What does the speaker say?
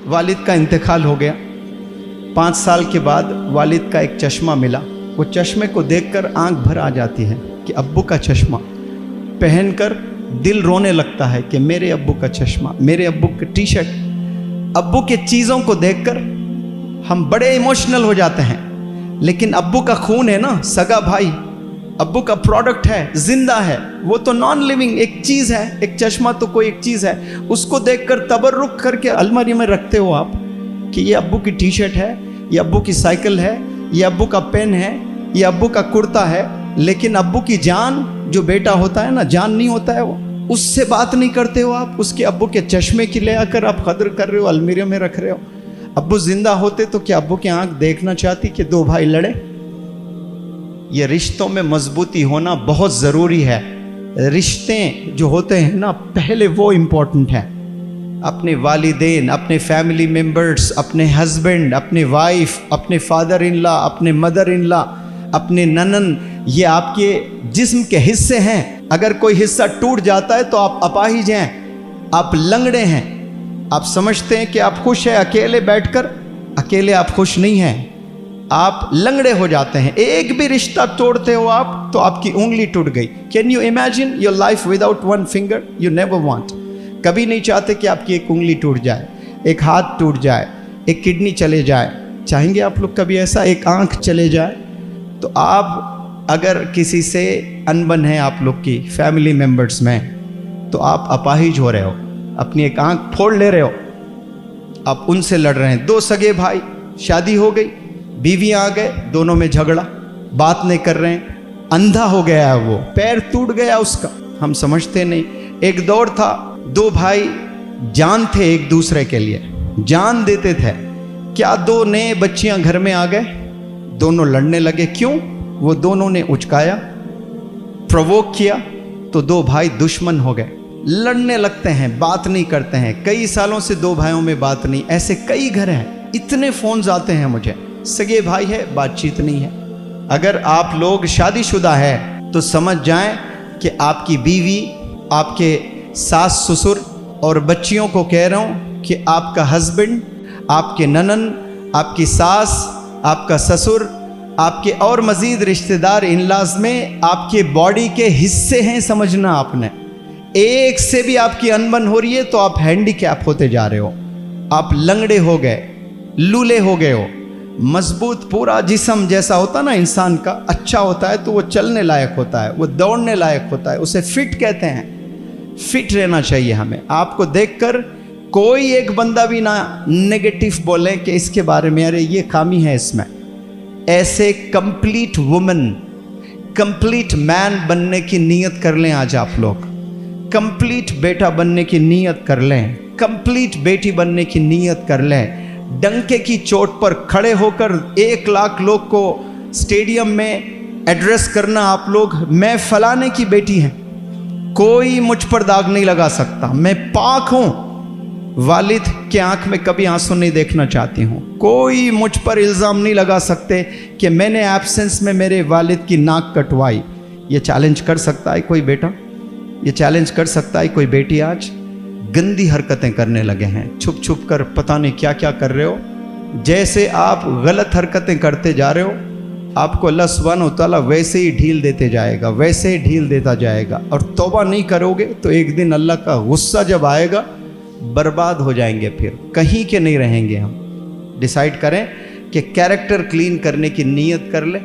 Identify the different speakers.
Speaker 1: वालिद का इंतकाल हो गया। 5 साल के बाद वालिद का एक चश्मा मिला। वो चश्मे को देखकर आंख भर आ जाती है कि अब्बू का चश्मा पहनकर दिल रोने लगता है कि मेरे अब्बू का चश्मा, मेरे अब्बू की टी शर्ट। अब्बू के चीज़ों को देखकर हम बड़े इमोशनल हो जाते हैं, लेकिन अब्बू का खून है ना, सगा भाई, अब्बू का प्रोडक्ट है, जिंदा है, वो तो नॉन लिविंग एक चीज़ है। एक चश्मा तो कोई एक चीज़ है, उसको देखकर तबर्रुक करके अलमारी में रखते हो आप कि ये अब्बू की टी शर्ट है, ये अब्बू की साइकिल है, ये अब्बू का पेन है, ये अब्बू का कुर्ता है। लेकिन अब्बू की जान, जो बेटा होता है ना, जान नहीं होता है वो, उससे बात नहीं करते हो आप। उसके अब्बू के चश्मे की ले आकर आप कदर कर रहे हो, अलमीरे में रख रहे हो। अब्बू जिंदा होते तो क्या अब्बू की आंख देखना चाहती कि 2 भाई लड़े? ये रिश्तों में मजबूती होना बहुत ज़रूरी है। रिश्ते जो होते हैं ना, पहले वो इम्पोर्टेंट है। अपने वालिदैन, अपने फैमिली मेम्बर्स, अपने हस्बैंड, अपने वाइफ, अपने फादर इन लॉ, अपने मदर इन लॉ, अपने ननन, ये आपके जिस्म के हिस्से हैं। अगर कोई हिस्सा टूट जाता है तो आप अपाहिज हैं, आप लंगड़े हैं। आप समझते हैं कि आप खुश हैं अकेले बैठकर, अकेले आप खुश नहीं हैं, आप लंगड़े हो जाते हैं। एक भी रिश्ता तोड़ते हो आप तो आपकी उंगली टूट गई। Can you imagine your life without 1 finger? You never want. कभी नहीं चाहते कि आपकी एक उंगली टूट जाए, एक हाथ टूट जाए, एक किडनी चले जाए। चाहेंगे आप लोग कभी ऐसा, एक आंख चले जाए? तो आप अगर किसी से अनबन है आप लोग की फैमिली मेम्बर्स में, तो आप अपाहिज हो रहे हो, अपनी एक आंख फोड़ ले रहे हो, आप उनसे लड़ रहे हैं। 2 सगे भाई, शादी हो गई, बीवी आ गए, दोनों में झगड़ा, बात नहीं कर रहे हैं, अंधा हो गया है वो, पैर टूट गया उसका, हम समझते नहीं। एक दौर था, 2 भाई जान थे एक दूसरे के लिए, जान देते थे। क्या 2 नए बच्चियां घर में आ गए, दोनों लड़ने लगे। क्यों? वो दोनों ने उचकाया, प्रोवोक किया, तो 2 भाई दुश्मन हो गए, लड़ने लगते हैं, बात नहीं करते हैं। कई सालों से 2 भाइयों में बात नहीं। ऐसे कई घर हैं, इतने फोन्स आते हैं मुझे, सगे भाई है, बातचीत नहीं है। अगर आप लोग शादीशुदा है तो समझ जाएं कि आपकी बीवी, आपके सास ससुर और बच्चियों को कह रहा हूं कि आपका हस्बैंड, आपके ननन, आपकी सास, आपका ससुर, आपके और मज़ीद रिश्तेदार इन-लॉज में आपके बॉडी के हिस्से हैं। समझना आपने, एक से भी आपकी अनबन हो रही है तो आप हैंडीकैप होते जा रहे हो, आप लंगड़े हो गए, लूले हो गए हो। मजबूत पूरा जिस्म जैसा होता ना इंसान का, अच्छा होता है तो वो चलने लायक होता है, वो दौड़ने लायक होता है, उसे फिट कहते हैं। फिट रहना चाहिए हमें। आपको देखकर कोई एक बंदा भी ना नेगेटिव बोले कि इसके बारे में, अरे ये खामी है इसमें। ऐसे कंप्लीट वुमन, कंप्लीट मैन बनने की नीयत कर लें आज आप लोग। कंप्लीट बेटा बनने की नीयत कर लें, कंप्लीट बेटी बनने की नीयत कर लें। डंके की चोट पर खड़े होकर 1 लाख लोग को स्टेडियम में एड्रेस करना आप लोग, मैं फलाने की बेटी हैं, कोई मुझ पर दाग नहीं लगा सकता, मैं पाक हूं, वालिद के आंख में कभी आंसू नहीं देखना चाहती हूं। कोई मुझ पर इल्ज़ाम नहीं लगा सकते कि मैंने एब्सेंस में मेरे वालिद की नाक कटवाई। ये चैलेंज कर सकता है कोई बेटा? ये चैलेंज कर सकता है कोई बेटी? आज गंदी हरकतें करने लगे हैं, छुप छुप कर पता नहीं क्या क्या कर रहे हो। जैसे आप गलत हरकतें करते जा रहे हो, आपको अल्लाह सुब्हानहू तआला वैसे ही ढील देते जाएगा, वैसे ही ढील देता जाएगा। और तौबा नहीं करोगे तो एक दिन अल्लाह का गुस्सा जब आएगा, बर्बाद हो जाएंगे, फिर कहीं के नहीं रहेंगे हम। डिसाइड करें कि कैरेक्टर क्लीन करने की नीयत कर ले।